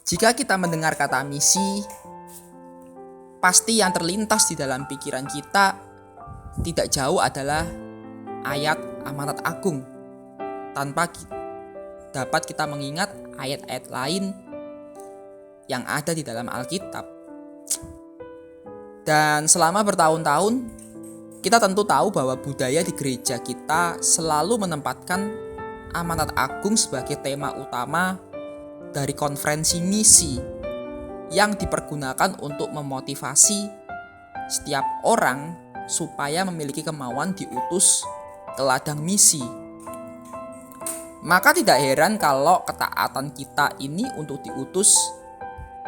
Jika kita mendengar kata misi, pasti yang terlintas di dalam pikiran kita tidak jauh adalah ayat amanat agung. Tanpa dapat kita mengingat ayat-ayat lain yang ada di dalam Alkitab. Dan selama bertahun-tahun, kita tentu tahu bahwa budaya di gereja kita selalu menempatkan amanat agung sebagai tema utama dari konferensi misi yang dipergunakan untuk memotivasi setiap orang supaya memiliki kemauan diutus ke ladang misi. Maka tidak heran kalau ketaatan kita ini untuk diutus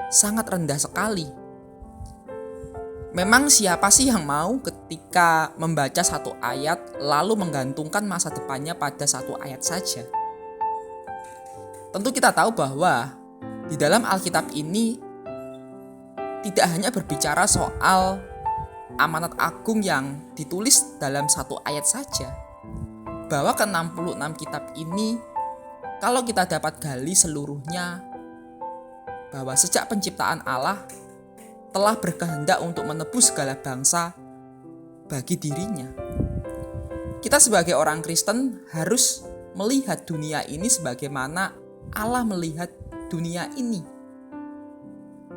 sangat rendah sekali. Memang siapa sih yang mau ketika membaca satu ayat lalu menggantungkan masa depannya pada satu ayat saja? Tentu kita tahu bahwa di dalam Alkitab ini tidak hanya berbicara soal amanat agung yang ditulis dalam satu ayat saja. Bahwa ke-66 kitab ini, kalau kita dapat gali seluruhnya, bahwa sejak penciptaan Allah telah berkehendak untuk menebus segala bangsa bagi dirinya. Kita sebagai orang Kristen harus melihat dunia ini sebagaimana Allah melihat dunia ini.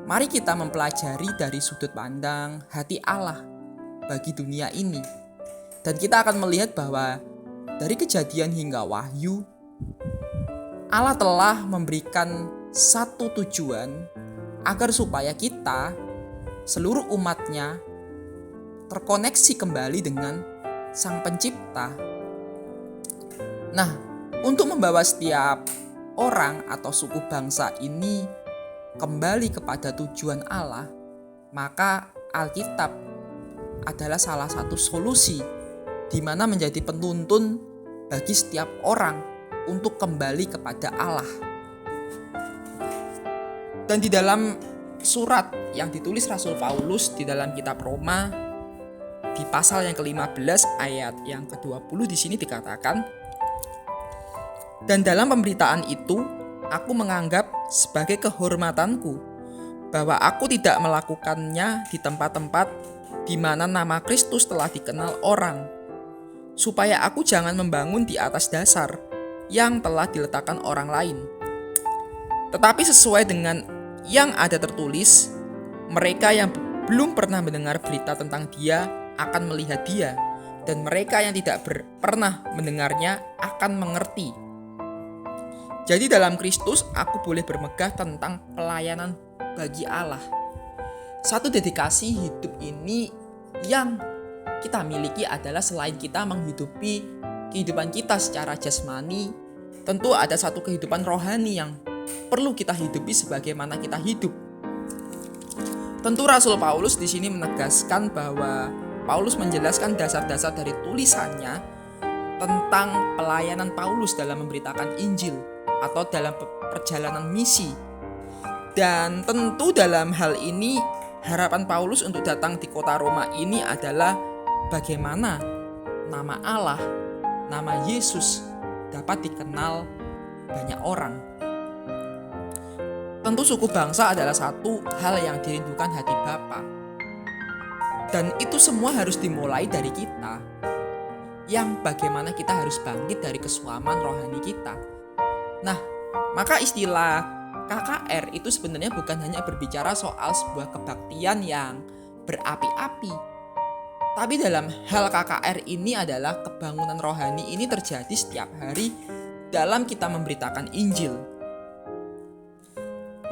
Mari kita mempelajari dari sudut pandang hati Allah bagi dunia ini. Dan kita akan melihat bahwa dari Kejadian hingga Wahyu, Allah telah memberikan satu tujuan agar supaya kita, seluruh umatnya, terkoneksi kembali dengan Sang Pencipta. Nah, untuk membawa setiap orang atau suku bangsa ini kembali kepada tujuan Allah, maka Alkitab adalah salah satu solusi di mana menjadi penuntun bagi setiap orang untuk kembali kepada Allah. Dan di dalam surat yang ditulis Rasul Paulus di dalam kitab Roma di pasal yang ke-15 ayat yang ke-20 di sini dikatakan, dan dalam pemberitaan itu aku menganggap sebagai kehormatanku bahwa aku tidak melakukannya di tempat-tempat di mana nama Kristus telah dikenal orang, supaya aku jangan membangun di atas dasar yang telah diletakkan orang lain. Tetapi sesuai dengan yang ada tertulis, mereka yang belum pernah mendengar berita tentang Dia akan melihat Dia, dan mereka yang tidak pernah mendengarnya akan mengerti. Jadi dalam Kristus aku boleh bermegah tentang pelayanan bagi Allah. Satu dedikasi hidup ini yang kita miliki adalah selain kita menghidupi kehidupan kita secara jasmani, tentu ada satu kehidupan rohani yang perlu kita hidupi sebagaimana kita hidup. Tentu Rasul Paulus di sini menegaskan bahwa Paulus menjelaskan dasar-dasar dari tulisannya tentang pelayanan Paulus dalam memberitakan Injil atau dalam perjalanan misi. Dan tentu dalam hal ini harapan Paulus untuk datang di kota Roma ini adalah bagaimana nama Allah, nama Yesus dapat dikenal banyak orang. Tentu suku bangsa adalah satu hal yang dirindukan hati Bapa. Dan itu semua harus dimulai dari kita. Yang bagaimana kita harus bangkit dari kesuaman rohani kita. Nah, maka istilah KKR itu sebenarnya bukan hanya berbicara soal sebuah kebaktian yang berapi-api. Tapi dalam hal KKR ini adalah kebangunan rohani ini terjadi setiap hari dalam kita memberitakan Injil.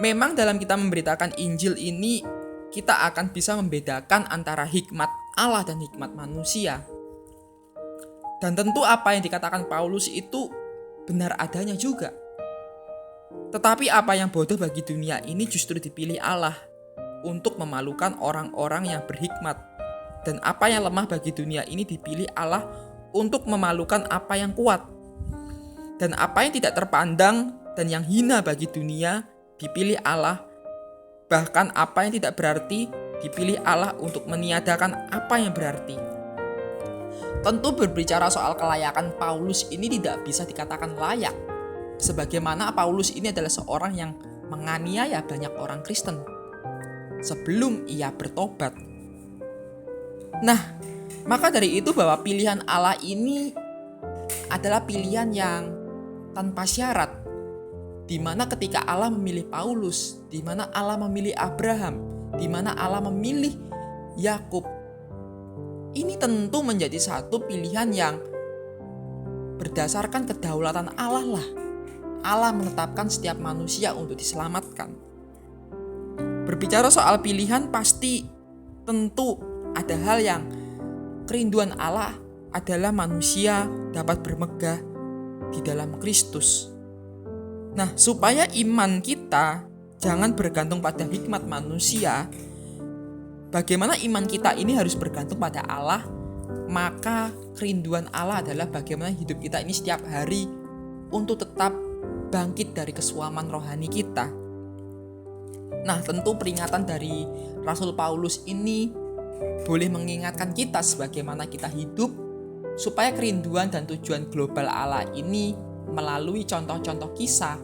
Memang dalam kita memberitakan Injil ini kita akan bisa membedakan antara hikmat Allah dan hikmat manusia. Dan tentu apa yang dikatakan Paulus itu benar adanya juga. Tetapi apa yang bodoh bagi dunia ini justru dipilih Allah untuk memalukan orang-orang yang berhikmat. Dan apa yang lemah bagi dunia ini dipilih Allah untuk memalukan apa yang kuat. Dan apa yang tidak terpandang dan yang hina bagi dunia dipilih Allah. Bahkan apa yang tidak berarti dipilih Allah untuk meniadakan apa yang berarti. Tentu berbicara soal kelayakan Paulus ini tidak bisa dikatakan layak. Sebagaimana Paulus ini adalah seorang yang menganiaya banyak orang Kristen sebelum ia bertobat. Nah, maka dari itu bahwa pilihan Allah ini adalah pilihan yang tanpa syarat, di mana ketika Allah memilih Paulus, di mana Allah memilih Abraham, di mana Allah memilih Yakub, ini tentu menjadi satu pilihan yang berdasarkan kedaulatan Allah lah. Allah menetapkan setiap manusia untuk diselamatkan. Berbicara soal pilihan, pasti tentu ada hal yang kerinduan Allah adalah manusia dapat bermegah di dalam Kristus. Nah, supaya iman kita jangan bergantung pada hikmat manusia, bagaimana iman kita ini harus bergantung pada Allah, maka kerinduan Allah adalah bagaimana hidup kita ini setiap hari untuk tetap bangkit dari kesuaman rohani kita. Nah, tentu peringatan dari Rasul Paulus ini boleh mengingatkan kita sebagaimana kita hidup supaya kerinduan dan tujuan global Allah ini melalui contoh-contoh kisah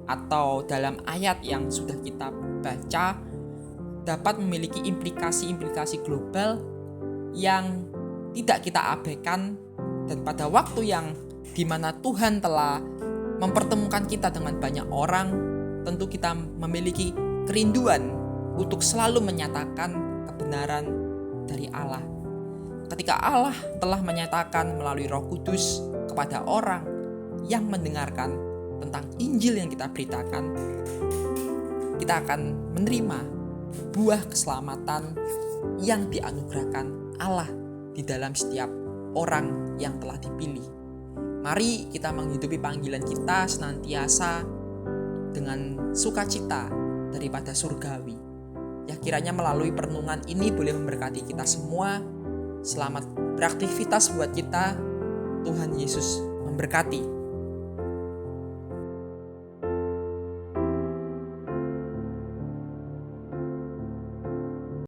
atau dalam ayat yang sudah kita baca dapat memiliki implikasi-implikasi global yang tidak kita abaikan, dan pada waktu yang dimana Tuhan telah mempertemukan kita dengan banyak orang, tentu kita memiliki kerinduan untuk selalu menyatakan kebenaran dari Allah. Ketika Allah telah menyatakan melalui Roh Kudus kepada orang yang mendengarkan tentang Injil yang kita beritakan, kita akan menerima buah keselamatan yang dianugerahkan Allah di dalam setiap orang yang telah dipilih. Mari kita menghidupi panggilan kita senantiasa dengan sukacita daripada surgawi. Ya, kiranya melalui perenungan ini boleh memberkati kita semua. Selamat beraktivitas buat kita. Tuhan Yesus memberkati.